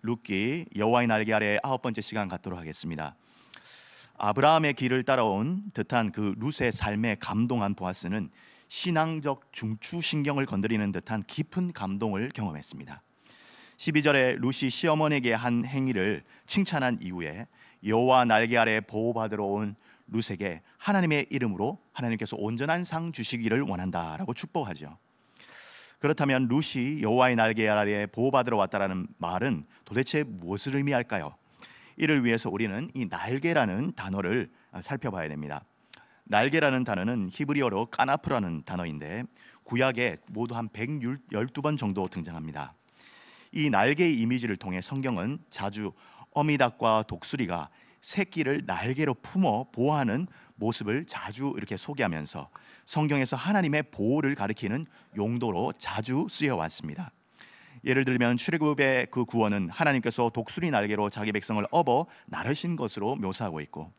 룻기 여호와의 날개 아래 9번째 시간 갖도록 하겠습니다. 아브라함의 길을 따라온 듯한 그 룻의 삶에 감동한 보아스는 신앙적 중추신경을 건드리는 듯한 깊은 감동을 경험했습니다. 12절에 룻이 시어머니에게 한 행위를 칭찬한 이후에 여호와 날개 아래 보호받으러 온 룻에게 하나님의 이름으로 하나님께서 온전한 상 주시기를 원한다라고 축복하죠. 그렇다면 룻이 여호와의 날개 아래 보호받으러 왔다라는 말은 도대체 무엇을 의미할까요? 이를 위해서 우리는 이 날개라는 단어를 살펴봐야 됩니다. 날개라는 단어는 히브리어로 까나프라는 단어인데 구약에 모두 한 112번 정도 등장합니다. 이 날개의 이미지를 통해 성경은 자주 어미닭과 독수리가 새끼를 날개로 품어 보호하는 모습을 자주 이렇게 소개하면서 성경에서 하나님의 보호를 가리키는 용도로 자주 쓰여왔습니다. 예를 들면 출애굽의 그 구원은 하나님께서 독수리 날개로 자기 백성을 업어 나르신 것으로 묘사하고 있고,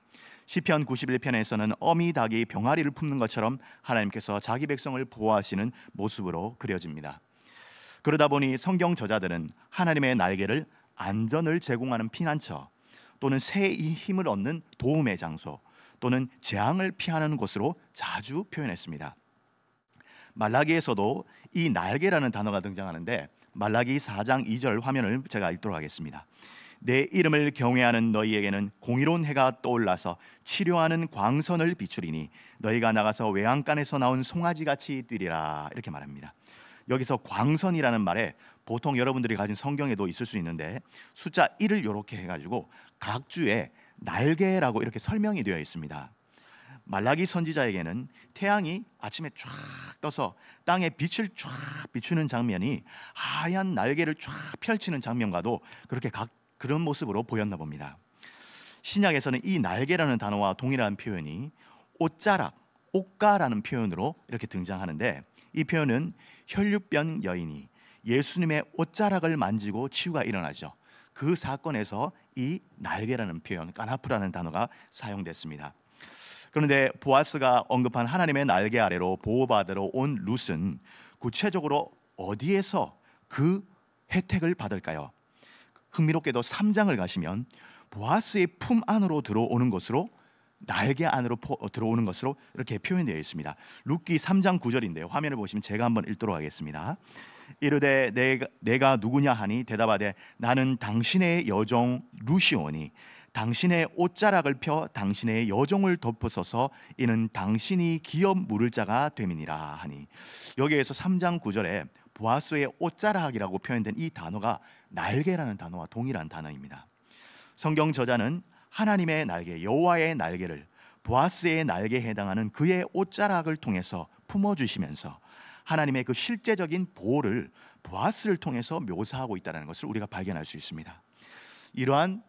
시편 91편에서는 어미 닭이 병아리를 품는 것처럼 하나님께서 자기 백성을 보호하시는 모습으로 그려집니다. 그러다 보니 성경 저자들은 하나님의 날개를 안전을 제공하는 피난처 또는 새의 힘을 얻는 도움의 장소 또는 재앙을 피하는 곳으로 자주 표현했습니다. 말라기에서도 이 날개라는 단어가 등장하는데 말라기 4장 2절 화면을 제가 읽도록 하겠습니다. 내 이름을 경외하는 너희에게는 공의로운 해가 떠올라서 치료하는 광선을 비추리니 너희가 나가서 외양간에서 나온 송아지같이 뛰리라, 이렇게 말합니다. 여기서 광선이라는 말에 보통 여러분들이 가진 성경에도 있을 수 있는데 숫자 1을 이렇게 해가지고 각 주에 날개라고 이렇게 설명이 되어 있습니다. 말라기 선지자에게는 태양이 아침에 쫙 떠서 땅에 빛을 쫙 비추는 장면이 하얀 날개를 쫙 펼치는 장면과도 그렇게 그런 모습으로 보였나 봅니다. 신약에서는 이 날개라는 단어와 동일한 표현이 옷자락, 옷가라는 표현으로 이렇게 등장하는데, 이 표현은 혈류병 여인이 예수님의 옷자락을 만지고 치유가 일어나죠. 그 사건에서 이 날개라는 표현, 까나프라는 단어가 사용됐습니다. 그런데 보아스가 언급한 하나님의 날개 아래로 보호받으러 온 룻은 구체적으로 어디에서 그 혜택을 받을까요? 흥미롭게도 3장을 가시면 보아스의 품 안으로 들어오는 것으로, 날개 안으로 들어오는 것으로 이렇게 표현되어 있습니다. 룻기 3장 9절인데요. 화면을 보시면 제가 한번 읽도록 하겠습니다. 이르되 내가 누구냐 하니 대답하되 나는 당신의 여종 룻이오니 당신의 옷자락을 펴 당신의 여종을 덮으소서 이는 당신이 기업 물을 자가 됨이니라 하니, 여기에서 3장 9절에 보아스의 옷자락이라고 표현된 이 단어가 날개라는 단어와 동일한 단어입니다. 성경 저자는 하나님의 날개, 여호와의 날개를 보아스의 날개에 해당하는 그의 옷자락을 통해서 품어주시면서 하나님의 그 실제적인 보호를 보아스를 통해서 묘사하고 있다는 것을 우리가 발견할 수 있습니다. 이러한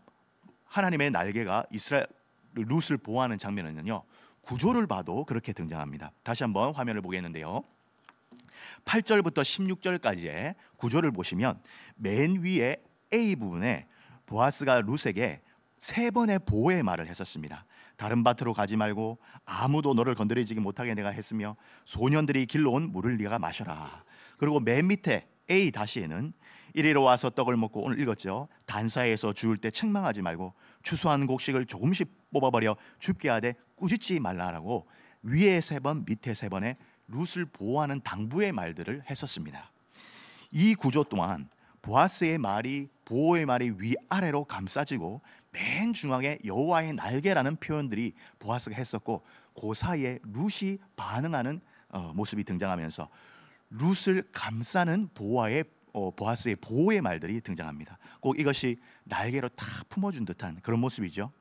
하나님의 날개가 이스라엘 룻을 보호하는 장면은요, 구조를 봐도 그렇게 등장합니다. 다시 한번 화면을 보겠는데요, 8절부터 16절까지의 구조를 보시면 맨 위에 A 부분에 보아스가 룻에게 3번의 보호의 말을 했었습니다. 다른 밭으로 가지 말고 아무도 너를 건드리지 못하게 내가 했으며 소년들이 길러온 물을 네가 마셔라. 그리고 맨 밑에 A-에는 이리로 와서 떡을 먹고, 오늘 읽었죠, 단사에서 주울 때 책망하지 말고 추수한 곡식을 조금씩 뽑아버려 죽게 하되 꾸짖지 말라라고 위에 3번 밑에 3번의 룻을 보호하는 당부의 말들을 했었습니다. 이 구조 또한 보아스의 말이, 보호의 말이 위아래로 감싸지고 맨 중앙에 여호와의 날개라는 표현들이 보아스가 했었고, 그 사이에 룻이 반응하는 모습이 등장하면서 룻을 감싸는 보아스의 보호의 말들이 등장합니다. 꼭 이것이 날개로 다 품어준 듯한 그런 모습이죠.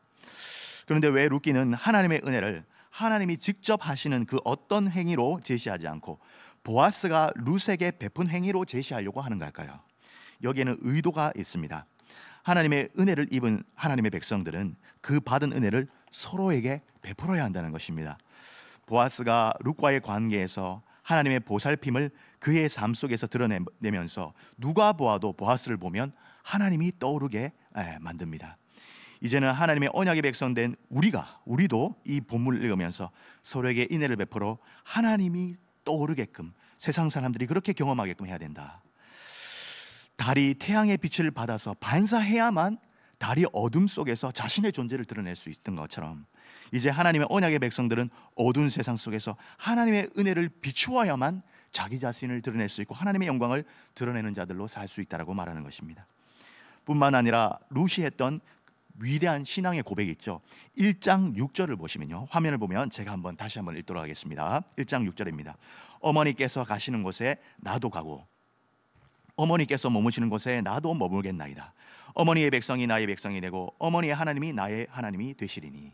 그런데 왜 룻기는 하나님의 은혜를 하나님이 직접 하시는 그 어떤 행위로 제시하지 않고 보아스가 룻에게 베푼 행위로 제시하려고 하는 걸까요? 여기에는 의도가 있습니다. 하나님의 은혜를 입은 하나님의 백성들은 그 받은 은혜를 서로에게 베풀어야 한다는 것입니다. 보아스가 룻과의 관계에서 하나님의 보살핌을 그의 삶 속에서 드러내면서 누가 보아도 보아스를 보면 하나님이 떠오르게 만듭니다. 이제는 하나님의 언약의 백성된 우리도 이 본문을 읽으면서 서로에게 인애를 베풀어 하나님이 떠오르게끔, 세상 사람들이 그렇게 경험하게끔 해야 된다. 달이 태양의 빛을 받아서 반사해야만 달이 어둠 속에서 자신의 존재를 드러낼 수 있던 것처럼, 이제 하나님의 언약의 백성들은 어두운 세상 속에서 하나님의 은혜를 비추어야만 자기 자신을 드러낼 수 있고 하나님의 영광을 드러내는 자들로 살 수 있다라고 말하는 것입니다. 뿐만 아니라 룻이 했던 위대한 신앙의 고백이 있죠. 1장 6절을 보시면요, 화면을 보면 제가 다시 한번 읽도록 하겠습니다. 1장 6절입니다. 어머니께서 가시는 곳에 나도 가고 어머니께서 머무시는 곳에 나도 머물겠나이다. 어머니의 백성이 나의 백성이 되고 어머니의 하나님이 나의 하나님이 되시리니.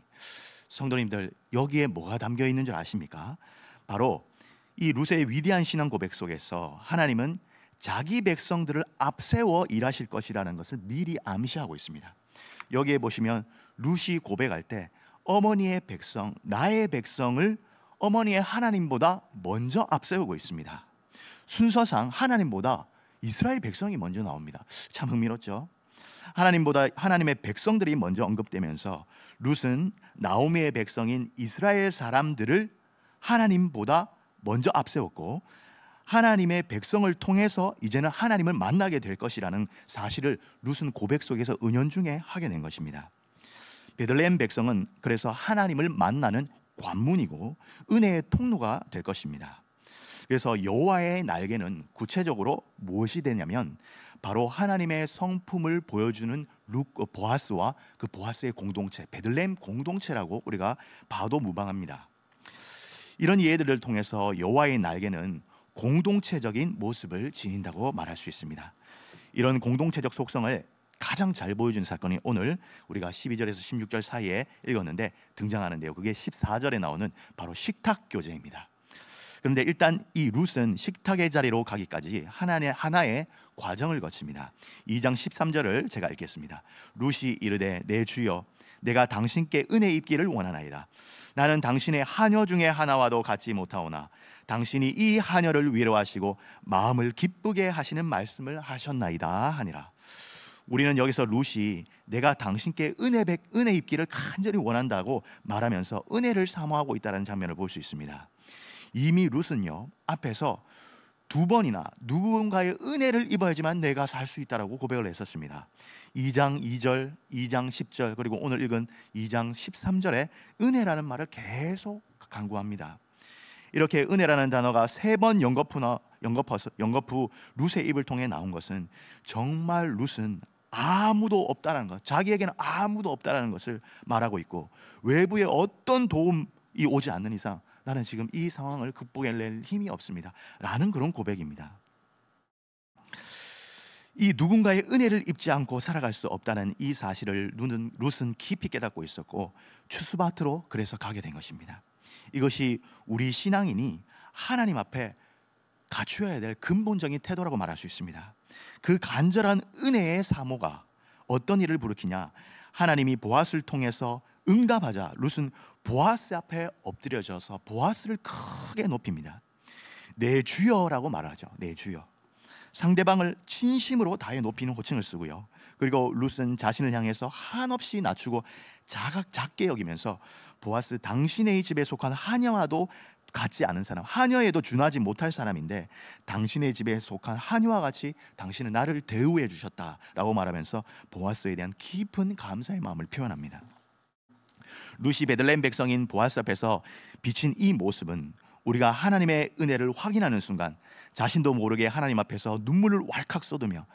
성도님들, 여기에 뭐가 담겨 있는 줄 아십니까? 바로 이 룻의 위대한 신앙 고백 속에서 하나님은 자기 백성들을 앞세워 일하실 것이라는 것을 미리 암시하고 있습니다. 여기에 보시면 룻이 고백할 때 어머니의 백성, 나의 백성을 어머니의 하나님보다 먼저 앞세우고 있습니다. 순서상 하나님보다 이스라엘 백성이 먼저 나옵니다. 참 흥미롭죠? 하나님의 백성들이 먼저 언급되면서 룻은 나오미의 백성인 이스라엘 사람들을 하나님보다 먼저 앞세웠고, 하나님의 백성을 통해서 이제는 하나님을 만나게 될 것이라는 사실을 룻은 고백 속에서 은연중에 하게 된 것입니다. 베들레헴 백성은 그래서 하나님을 만나는 관문이고 은혜의 통로가 될 것입니다. 그래서 여호와의 날개는 구체적으로 무엇이 되냐면 바로 하나님의 성품을 보여주는 보아스와 그 보아스의 공동체, 베들레헴 공동체라고 우리가 봐도 무방합니다. 이런 예들을 통해서 여호와의 날개는 공동체적인 모습을 지닌다고 말할 수 있습니다. 이런 공동체적 속성을 가장 잘 보여준 사건이 오늘 우리가 12절에서 16절 사이에 읽었는데 등장하는데요, 그게 14절에 나오는 바로 식탁 교제입니다. 그런데 일단 이 룻은 식탁의 자리로 가기까지 하나의 과정을 거칩니다. 2장 13절을 제가 읽겠습니다. 룻이 이르되 내 주여, 내가 당신께 은혜 입기를 원하나이다. 나는 당신의 하녀 중에 하나와도 같지 못하오나 당신이 이 하녀를 위로하시고 마음을 기쁘게 하시는 말씀을 하셨나이다 하니라. 우리는 여기서 룻이 내가 당신께 은혜 입기를 간절히 원한다고 말하면서 은혜를 사모하고 있다는 장면을 볼 수 있습니다. 이미 룻은요, 앞에서 두 번이나 누군가의 은혜를 입어야지만 내가 살 수 있다라고 고백을 했었습니다. 2장 2절, 2장 10절, 그리고 오늘 읽은 2장 13절에 은혜라는 말을 계속 강구합니다. 이렇게 은혜라는 단어가 3번 연거푸 룻의 입을 통해 나온 것은 정말 룻은 아무도 없다는 것, 자기에게는 아무도 없다는 것을 말하고 있고, 외부의 어떤 도움이 오지 않는 이상 나는 지금 이 상황을 극복해낼 힘이 없습니다 라는 그런 고백입니다. 이 누군가의 은혜를 입지 않고 살아갈 수 없다는 이 사실을 룻은 깊이 깨닫고 있었고 추수밭으로 그래서 가게 된 것입니다. 이것이 우리 신앙인이 하나님 앞에 갖추어야 될 근본적인 태도라고 말할 수 있습니다. 그 간절한 은혜의 사모가 어떤 일을 부르키냐, 하나님이 보아스를 통해서 응답하자 룻은 보아스 앞에 엎드려져서 보아스를 크게 높입니다. 내 주여라고 말하죠. 내 주여. 상대방을 진심으로 다해 높이는 호칭을 쓰고요. 그리고 룻은 자신을 향해서 한없이 낮추고 작게 여기면서 보아스, 당신의 집에 속한 하녀와도 같지 않은 사람, 하녀에도 준하지 못할 사람인데 당신의 집에 속한 하녀와 같이 당신은 나를 대우해 주셨다라고 말하면서 보아스에 대한 깊은 감사의 마음을 표현합니다. 룻이 베들레헴 백성인 보아스 앞에서 비친 이 모습은 우리가 하나님의 은혜를 확인하는 순간 자신도 모르게 하나님 앞에서 눈물을 왈칵 쏟으며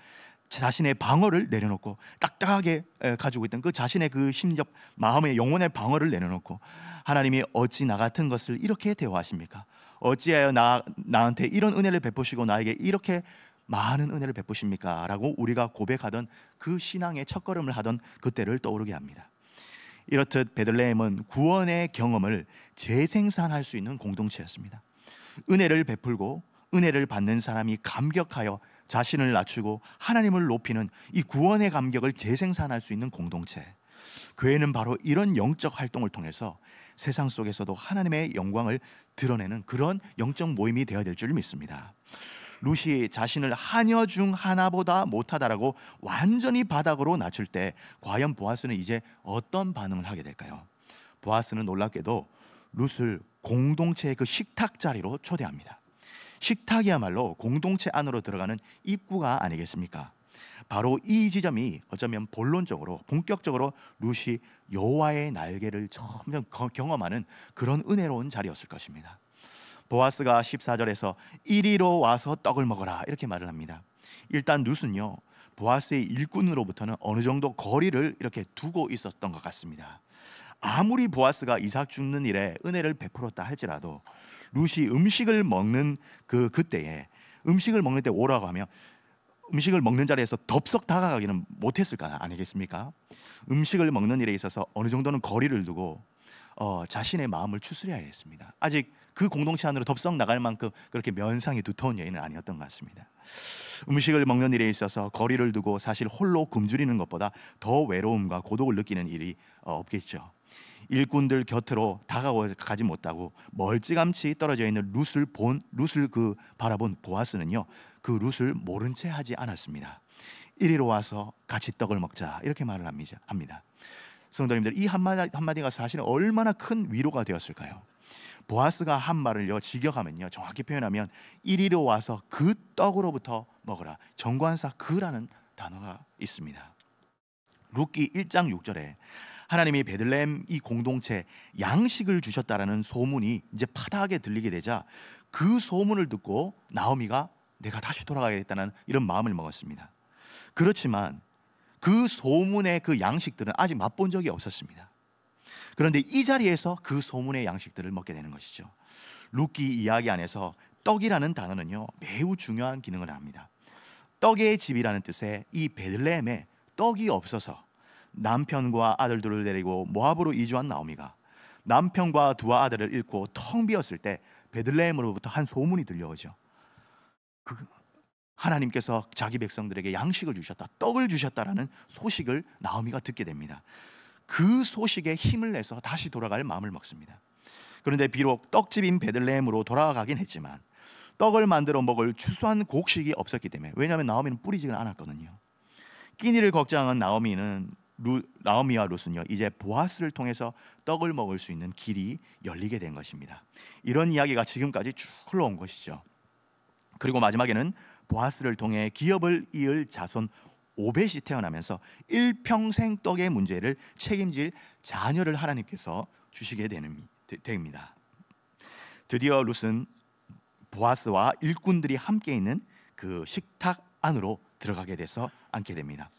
자신의 방어를 내려놓고 딱딱하게 가지고 있던 그 자신의 그 심적, 마음의 영혼의 방어를 내려놓고 하나님이 어찌 나 같은 것을 이렇게 대우하십니까? 어찌하여 나한테 이런 은혜를 베푸시고 나에게 이렇게 많은 은혜를 베푸십니까? 라고 우리가 고백하던 그 신앙의 첫걸음을 하던 그때를 떠오르게 합니다. 이렇듯 베들레헴은 구원의 경험을 재생산할 수 있는 공동체였습니다. 은혜를 베풀고 은혜를 받는 사람이 감격하여 자신을 낮추고 하나님을 높이는 이 구원의 감격을 재생산할 수 있는 공동체. 교회는 바로 이런 영적 활동을 통해서 세상 속에서도 하나님의 영광을 드러내는 그런 영적 모임이 되어야 될 줄 믿습니다. 룻이 자신을 하녀 중 하나보다 못하다라고 완전히 바닥으로 낮출 때 과연 보아스는 이제 어떤 반응을 하게 될까요? 보아스는 놀랍게도 룻을 공동체의 그 식탁 자리로 초대합니다. 식탁이야말로 공동체 안으로 들어가는 입구가 아니겠습니까? 바로 이 지점이 어쩌면 본론적으로 본격적으로 룻이 여호와의 날개를 점점 경험하는 그런 은혜로운 자리였을 것입니다. 보아스가 14절에서 이리로 와서 떡을 먹어라 이렇게 말을 합니다. 일단 룻은요, 보아스의 일꾼으로부터는 어느 정도 거리를 이렇게 두고 있었던 것 같습니다. 아무리 보아스가 이삭 죽는 일에 은혜를 베풀었다 할지라도 룻이 음식을 먹는 그때에 음식을 먹는 때 오라고 하면 음식을 먹는 자리에서 덥석 다가가기는 못했을 거 아니겠습니까? 음식을 먹는 일에 있어서 어느 정도는 거리를 두고 자신의 마음을 추스려야 했습니다. 아직 그 공동체 안으로 덥석 나갈 만큼 그렇게 면상이 두터운 여인은 아니었던 것 같습니다. 음식을 먹는 일에 있어서 거리를 두고 사실 홀로 굶주리는 것보다 더 외로움과 고독을 느끼는 일이 없겠죠. 일꾼들 곁으로 다가가지 못하고 멀찌감치 떨어져 있는 룻을 바라본 보아스는요, 그 룻을 모른 채 하지 않았습니다. 이리로 와서 같이 떡을 먹자 이렇게 말을 합니다. 성도님들, 이 한마디가 사실은 얼마나 큰 위로가 되었을까요? 보아스가 한 말을요 직역하면요, 정확히 표현하면 이리로 와서 그 떡으로부터 먹으라, 정관사 그라는 단어가 있습니다. 룻기 1장 6절에 하나님이 베들레헴 이 공동체 양식을 주셨다라는 소문이 이제 파다하게 들리게 되자 그 소문을 듣고 나오미가 내가 다시 돌아가야겠다는 이런 마음을 먹었습니다. 그렇지만 그 소문의 그 양식들은 아직 맛본 적이 없었습니다. 그런데 이 자리에서 그 소문의 양식들을 먹게 되는 것이죠. 룻기 이야기 안에서 떡이라는 단어는요 매우 중요한 기능을 합니다. 떡의 집이라는 뜻의 이 베들레헴에 떡이 없어서 남편과 아들들을 데리고 모압으로 이주한 나오미가 남편과 두 아들을 잃고 텅 비었을 때 베들레헴으로부터 한 소문이 들려오죠. 하나님께서 자기 백성들에게 양식을 주셨다, 떡을 주셨다라는 소식을 나오미가 듣게 됩니다. 그 소식에 힘을 내서 다시 돌아갈 마음을 먹습니다. 그런데 비록 떡집인 베들레헴으로 돌아가긴 했지만 떡을 만들어 먹을 추수한 곡식이 없었기 때문에, 왜냐하면 나오미는 뿌리지는 않았거든요. 끼니를 걱정한 나오미와 룻은요 이제 보아스를 통해서 떡을 먹을 수 있는 길이 열리게 된 것입니다. 이런 이야기가 지금까지 쭉 흘러온 것이죠. 그리고 마지막에는 보아스를 통해 기업을 이을 자손 오벳이 태어나면서 일평생 떡의 문제를 책임질 자녀를 하나님께서 주시게 됩니다. 드디어 룻은 보아스와 일꾼들이 함께 있는 그 식탁 안으로 들어가게 돼서 앉게 됩니다.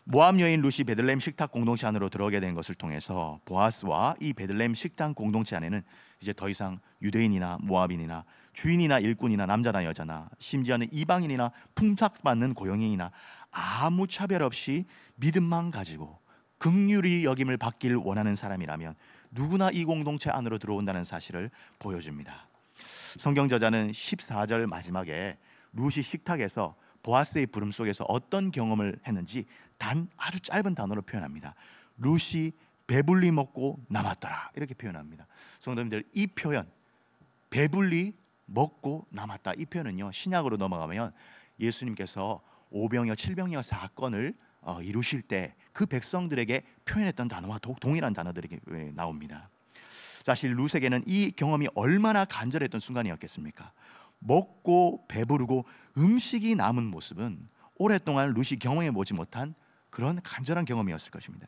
모압 여인 룻이 베들레헴 식탁 공동체 안으로 들어오게 된 것을 통해서 보아스와 이 베들레헴 식탁 공동체 안에는 이제 더 이상 유대인이나 모압인이나 주인이나 일꾼이나 남자나 여자나 심지어는 이방인이나 풍탁받는 고용인이나 아무 차별 없이 믿음만 가지고 긍휼히 여김을 받기를 원하는 사람이라면 누구나 이 공동체 안으로 들어온다는 사실을 보여줍니다. 성경 저자는 14절 마지막에 룻이 식탁에서 보아스의 부름 속에서 어떤 경험을 했는지 단 아주 짧은 단어로 표현합니다. 룻이 배불리 먹고 남았더라 이렇게 표현합니다. 성도님들, 이 표현 배불리 먹고 남았다, 이 표현은요 신약으로 넘어가면 예수님께서 오병이어 7병이어 사건을 이루실 때 그 백성들에게 표현했던 단어와 동일한 단어들이 나옵니다. 사실 룻에게는 이 경험이 얼마나 간절했던 순간이었겠습니까? 먹고 배부르고 음식이 남은 모습은 오랫동안 룻이 경험해 보지 못한 그런 간절한 경험이었을 것입니다.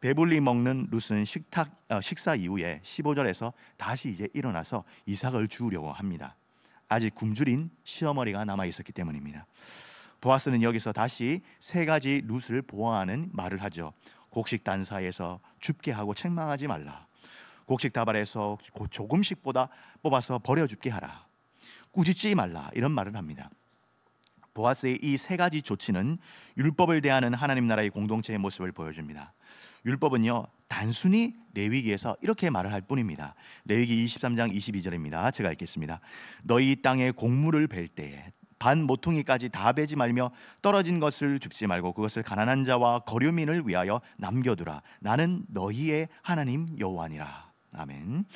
배불리 먹는 룻은 식사 이후에 15절에서 다시 이제 일어나서 이삭을 주우려고 합니다. 아직 굶주린 시어머니가 남아 있었기 때문입니다. 보아스는 여기서 다시 세 가지 룻을 보호하는 말을 하죠. 곡식 단사에서 줍게 하고 책망하지 말라. 곡식 다발에서 조금씩보다 뽑아서 버려줍게 하라. 꾸짖지 말라, 이런 말을 합니다. 보아스의 이 세 가지 조치는 율법을 대하는 하나님 나라의 공동체의 모습을 보여줍니다. 율법은요 단순히 레위기에서 이렇게 말을 할 뿐입니다. 레위기 23장 22절입니다. 제가 읽겠습니다. 너희 땅에 곡물을 벨 때에 반 모퉁이까지 다 베지 말며 떨어진 것을 줍지 말고 그것을 가난한 자와 거류민을 위하여 남겨두라. 나는 너희의 하나님 여호와니라. 아멘.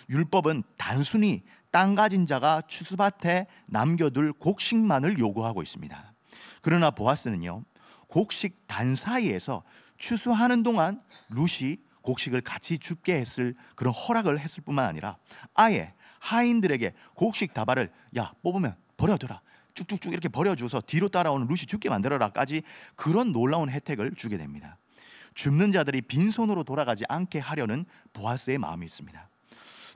율법은 단순히 땅 가진 자가 추수밭에 남겨둘 곡식만을 요구하고 있습니다. 그러나 보아스는요 곡식 단 사이에서 추수하는 동안 룻이 곡식을 같이 줍게 했을 그런 허락을 했을 뿐만 아니라 아예 하인들에게 곡식 다발을 뽑으면 버려둬라, 쭉쭉쭉 이렇게 버려줘서 뒤로 따라오는 룻이 죽게 만들어라까지 그런 놀라운 혜택을 주게 됩니다. 줍는 자들이 빈손으로 돌아가지 않게 하려는 보아스의 마음이 있습니다.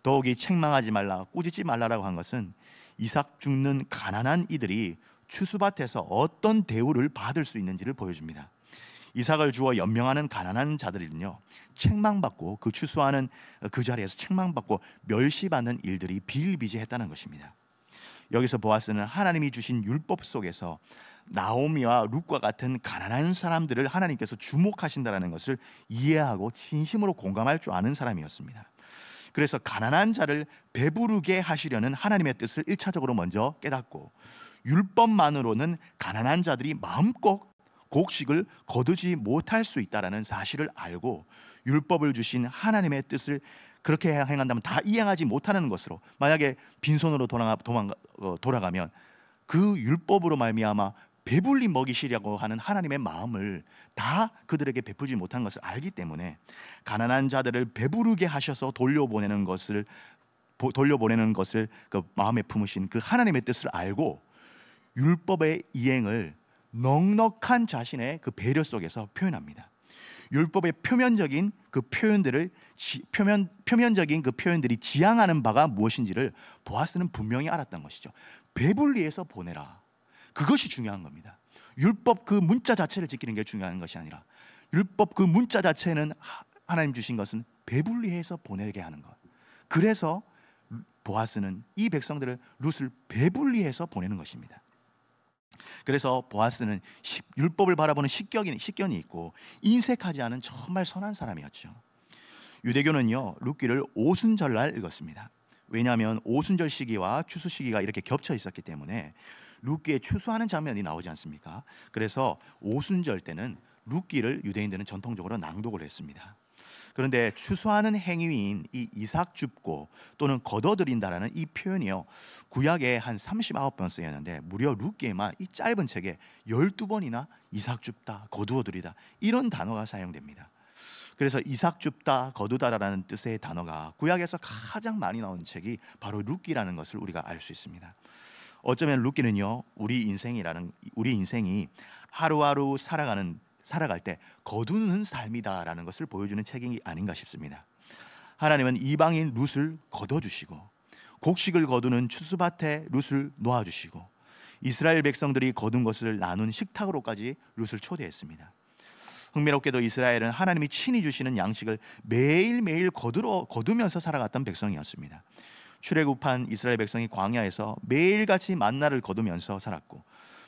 더욱이 책망하지 말라, 꾸짖지 말라라고 한 것은 이삭 죽는 가난한 이들이 추수밭에서 어떤 대우를 받을 수 있는지를 보여줍니다. 이삭을 주어 연명하는 가난한 자들은요, 책망받고 그 추수하는 그 자리에서 책망받고 멸시받는 일들이 비일비재했다는 것입니다. 여기서 보아스는 하나님이 주신 율법 속에서 나오미와 룻과 같은 가난한 사람들을 하나님께서 주목하신다는 것을 이해하고 진심으로 공감할 줄 아는 사람이었습니다. 그래서 가난한 자를 배부르게 하시려는 하나님의 뜻을 1차적으로 먼저 깨닫고, 율법만으로는 가난한 자들이 마음껏 곡식을 거두지 못할 수 있다는 사실을 알고, 율법을 주신 하나님의 뜻을 그렇게 행한다면 다 이행하지 못하는 것으로, 만약에 빈손으로 돌아가면 그 율법으로 말미암아 배불리 먹이시려고 하는 하나님의 마음을 다 그들에게 베풀지 못한 것을 알기 때문에, 가난한 자들을 배부르게 하셔서 돌려보내는 것을 그 마음에 품으신 그 하나님의 뜻을 알고 율법의 이행을 넉넉한 자신의 그 배려 속에서 표현합니다. 율법의 표면적인 그 표현들이 지향하는 바가 무엇인지를 보아스는 분명히 알았던 것이죠. 배불리해서 보내라, 그것이 중요한 겁니다. 율법 그 문자 자체를 지키는 게 중요한 것이 아니라, 율법 그 문자 자체는 하나님 주신 것은 배불리해서 보내게 하는 것. 그래서 보아스는 이 백성들을, 룻을 배불리해서 보내는 것입니다. 그래서 보아스는 율법을 바라보는 식견이 있고 인색하지 않은 정말 선한 사람이었죠. 유대교는요, 룻기를 오순절날 읽었습니다. 왜냐하면 오순절 시기와 추수 시기가 이렇게 겹쳐 있었기 때문에 룻기에 추수하는 장면이 나오지 않습니까? 그래서 오순절 때는 룻기를 유대인들은 전통적으로 낭독을 했습니다. 그런데 추수하는 행위인 이 이삭 줍고 또는 거둬들인다라는 이 표현이요, 구약에 한 39번 쓰였는데 무려 룻기에만 이 짧은 책에 12번이나 이삭 줍다, 거두어들이다 이런 단어가 사용됩니다. 그래서 이삭 줍다, 거두다라는 뜻의 단어가 구약에서 가장 많이 나온 책이 바로 룻기라는 것을 우리가 알 수 있습니다. 어쩌면 룻기는요, 우리 인생이 하루하루 살아갈 때 거두는 삶이다라는 것을 보여주는 책이 아닌가 싶습니다. 하나님은 이방인 룻을 거둬주시고 곡식을 거두는 추수밭에 룻을 놓아주시고 이스라엘 백성들이 거둔 것을 나눈 식탁으로까지 룻을 초대했습니다. 흥미롭게도 이스라엘은 하나님이 친히 주시는 양식을 매일매일 거두면서 살아갔던 백성이었습니다. 출애굽한 이스라엘 백성이 광야에서 매일같이 만나를 거두면서 살았고,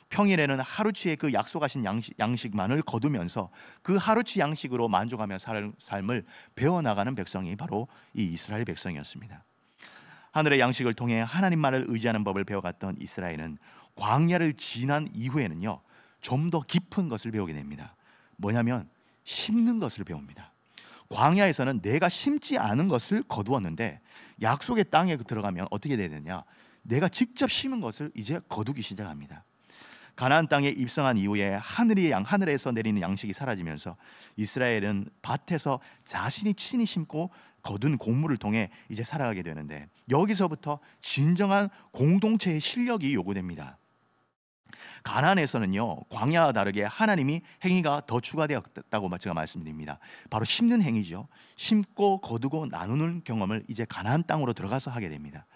평일에는 하루치의 그 약속하신 양식만을 거두면서 그 하루치 양식으로 만족하며 살 삶을 배워나가는 백성이 바로 이 이스라엘 백성이었습니다. 하늘의 양식을 통해 하나님만을 의지하는 법을 배워갔던 이스라엘은 광야를 지난 이후에는요, 좀 더 깊은 것을 배우게 됩니다. 뭐냐면 심는 것을 배웁니다. 광야에서는 내가 심지 않은 것을 거두었는데 약속의 땅에 들어가면 어떻게 돼야 되냐, 내가 직접 심은 것을 이제 거두기 시작합니다. 가나안 땅에 입성한 이후에 하늘에서 내리는 양식이 사라지면서 이스라엘은 밭에서 자신이 친히 심고 거둔 곡물을 통해 이제 살아가게 되는데, 여기서부터 진정한 공동체의 실력이 요구됩니다. 가나안에서는요, 광야와 다르게 하나님이 행위가 더 추가되었다고 제가 말씀드립니다. 바로 심는 행위죠. 심고 거두고 나누는 경험을 이제 가나안 땅으로 들어가서 하게 됩니다.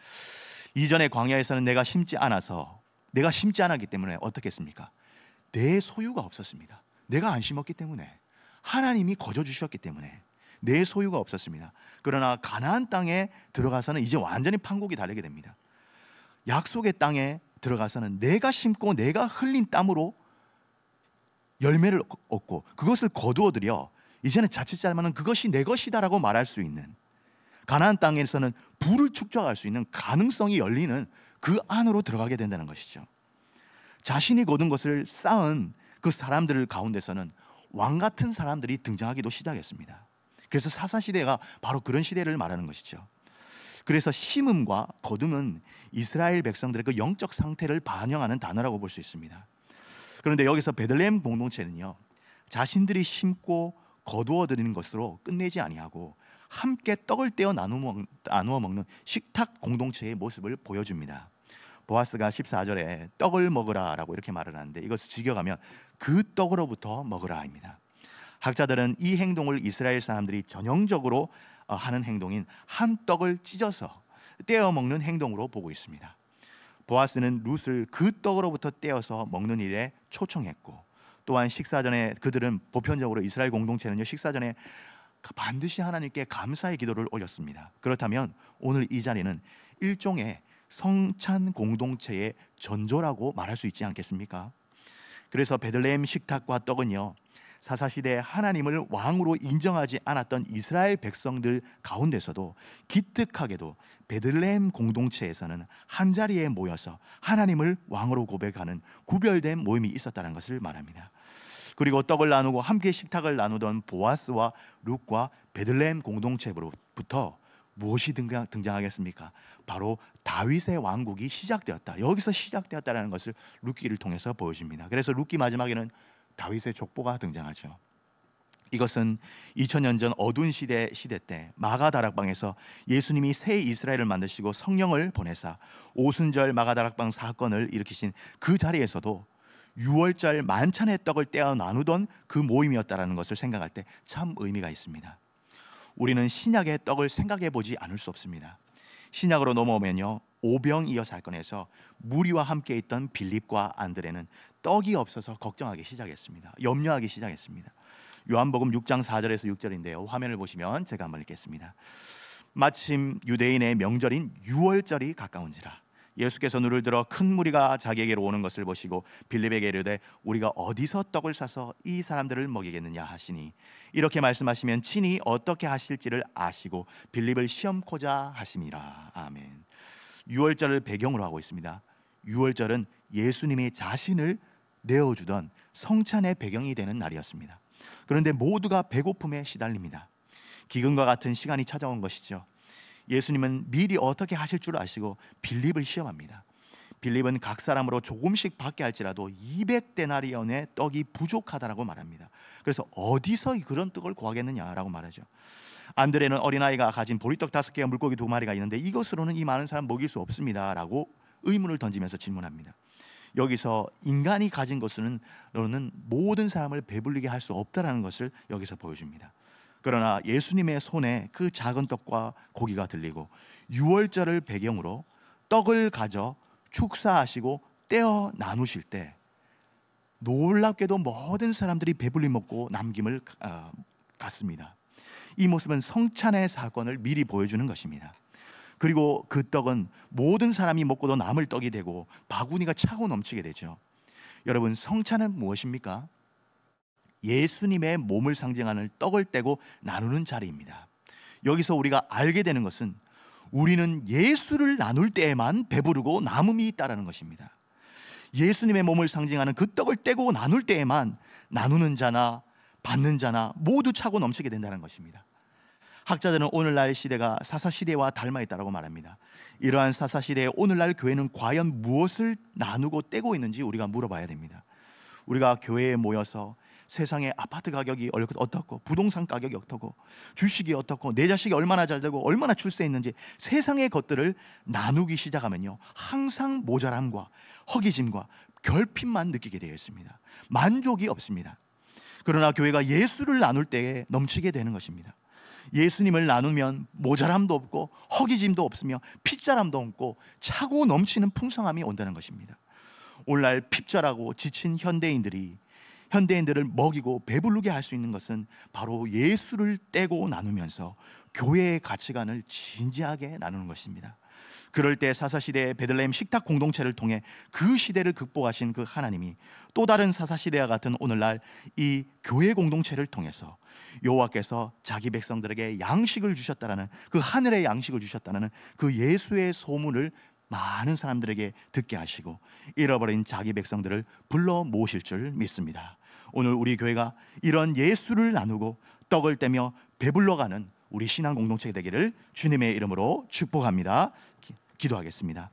이전에 광야에서는 내가 심지 않았기 때문에 어떻게 했습니까? 내 소유가 없었습니다. 내가 안 심었기 때문에, 하나님이 거저 주셨기 때문에 내 소유가 없었습니다. 그러나 가나안 땅에 들어가서는 이제 완전히 판국이 다르게 됩니다. 약속의 땅에 들어가서는 내가 심고 내가 흘린 땀으로 열매를 얻고 그것을 거두어들여 이제는 자칫 잘못하면 그것이 내 것이다라고 말할 수 있는, 가나안 땅에서는 부를 축적할 수 있는 가능성이 열리는 그 안으로 들어가게 된다는 것이죠. 자신이 거둔 것을 쌓은 그 사람들 가운데서는 왕 같은 사람들이 등장하기도 시작했습니다. 그래서 사사시대가 바로 그런 시대를 말하는 것이죠. 그래서 심음과 거둠은 이스라엘 백성들의 그 영적 상태를 반영하는 단어라고 볼 수 있습니다. 그런데 여기서 베들레헴 공동체는요, 자신들이 심고 거두어 드리는 것으로 끝내지 아니하고 함께 떡을 떼어 나누어 먹는 식탁 공동체의 모습을 보여줍니다. 보아스가 14절에 떡을 먹으라라고 이렇게 말을 하는데, 이것을 직역하면 그 떡으로부터 먹으라입니다. 학자들은 이 행동을 이스라엘 사람들이 전형적으로 하는 행동인 한 떡을 찢어서 떼어 먹는 행동으로 보고 있습니다. 보아스는 룻을 그 떡으로부터 떼어서 먹는 일에 초청했고, 또한 식사 전에 그들은 보편적으로 이스라엘 공동체는요, 식사 전에 반드시 하나님께 감사의 기도를 올렸습니다. 그렇다면 오늘 이 자리는 일종의 성찬 공동체의 전조라고 말할 수 있지 않겠습니까? 그래서 베들레헴 식탁과 떡은요, 사사시대에 하나님을 왕으로 인정하지 않았던 이스라엘 백성들 가운데서도 기특하게도 베들레헴 공동체에서는 한자리에 모여서 하나님을 왕으로 고백하는 구별된 모임이 있었다는 것을 말합니다. 그리고 떡을 나누고 함께 식탁을 나누던 보아스와 룻과 베들레헴 공동체로부터 무엇이 등장하겠습니까? 바로 다윗의 왕국이 시작되었다. 여기서 시작되었다는 것을 룻기를 통해서 보여줍니다. 그래서 룻기 마지막에는 다윗의 족보가 등장하죠. 이것은 2000년 전 어두운 시대 때 마가다락방에서 예수님이 새 이스라엘을 만드시고 성령을 보내사 오순절 마가다락방 사건을 일으키신 그 자리에서도 6월절 만찬의 떡을 떼어 나누던 그 모임이었다는 것을 생각할 때 참 의미가 있습니다. 우리는 신약의 떡을 생각해 보지 않을 수 없습니다. 신약으로 넘어오면요, 오병이어 사건에서 무리와 함께 있던 빌립과 안드레는 떡이 없어서 걱정하기 시작했습니다. 염려하기 시작했습니다. 요한복음 6장 4절에서 6절인데요, 화면을 보시면 제가 한번 읽겠습니다. 마침 유대인의 명절인 6월절이 가까운지라 예수께서 눈을 들어 큰 무리가 자기에게로 오는 것을 보시고 빌립에게 이르되 우리가 어디서 떡을 사서 이 사람들을 먹이겠느냐 하시니, 이렇게 말씀하시면 친히 어떻게 하실지를 아시고 빌립을 시험코자 하심이라. 아멘. 6월절을 배경으로 하고 있습니다. 6월절은 예수님이 자신을 내어주던 성찬의 배경이 되는 날이었습니다. 그런데 모두가 배고픔에 시달립니다. 기근과 같은 시간이 찾아온 것이죠. 예수님은 미리 어떻게 하실 줄 아시고 빌립을 시험합니다. 빌립은 각 사람으로 조금씩 받게 할지라도 200데나리온의 떡이 부족하다라고 말합니다. 그래서 어디서 그런 떡을 구하겠느냐라고 말하죠. 안드레는 어린아이가 가진 보리떡 5개와 물고기 2마리가 있는데 이것으로는 이 많은 사람 먹일 수 없습니다 라고 의문을 던지면서 질문합니다. 여기서 인간이 가진 것으로는 모든 사람을 배불리게 할 수 없다는 것을 여기서 보여줍니다. 그러나 예수님의 손에 그 작은 떡과 고기가 들리고 6월절을 배경으로 떡을 가져 축사하시고 떼어 나누실 때 놀랍게도 모든 사람들이 배불리 먹고 남김을 갖습니다. 이 모습은 성찬의 사건을 미리 보여주는 것입니다. 그리고 그 떡은 모든 사람이 먹고도 남을 떡이 되고 바구니가 차고 넘치게 되죠. 여러분, 성찬은 무엇입니까? 예수님의 몸을 상징하는 떡을 떼고 나누는 자리입니다. 여기서 우리가 알게 되는 것은 우리는 예수를 나눌 때에만 배부르고 남음이 있다는 것입니다. 예수님의 몸을 상징하는 그 떡을 떼고 나눌 때에만 나누는 자나 받는 자나 모두 차고 넘치게 된다는 것입니다. 학자들은 오늘날 시대가 사사시대와 닮아 있다고 말합니다. 이러한 사사시대의 오늘날 교회는 과연 무엇을 나누고 떼고 있는지 우리가 물어봐야 됩니다. 우리가 교회에 모여서 세상의 아파트 가격이 어떻고 부동산 가격이 어떻고 주식이 어떻고 내 자식이 얼마나 잘 되고 얼마나 출세했는지 세상의 것들을 나누기 시작하면요, 항상 모자람과 허기짐과 결핍만 느끼게 되어 있습니다. 만족이 없습니다. 그러나 교회가 예수를 나눌 때에 넘치게 되는 것입니다. 예수님을 나누면 모자람도 없고 허기짐도 없으며 핏자람도 없고 차고 넘치는 풍성함이 온다는 것입니다. 오늘날 핍절하고 지친 현대인들을 먹이고 배부르게 할 수 있는 것은 바로 예수를 떼고 나누면서 교회의 가치관을 진지하게 나누는 것입니다. 그럴 때 사사시대의 베들레헴 식탁 공동체를 통해 그 시대를 극복하신 그 하나님이 또 다른 사사시대와 같은 오늘날 이 교회 공동체를 통해서 여호와께서 자기 백성들에게 양식을 주셨다라는, 그 하늘의 양식을 주셨다는 그 예수의 소문을 많은 사람들에게 듣게 하시고 잃어버린 자기 백성들을 불러 모으실 줄 믿습니다. 오늘 우리 교회가 이런 예수를 나누고 떡을 떼며 배불러가는 우리 신앙 공동체가 되기를 주님의 이름으로 축복합니다. 기도하겠습니다.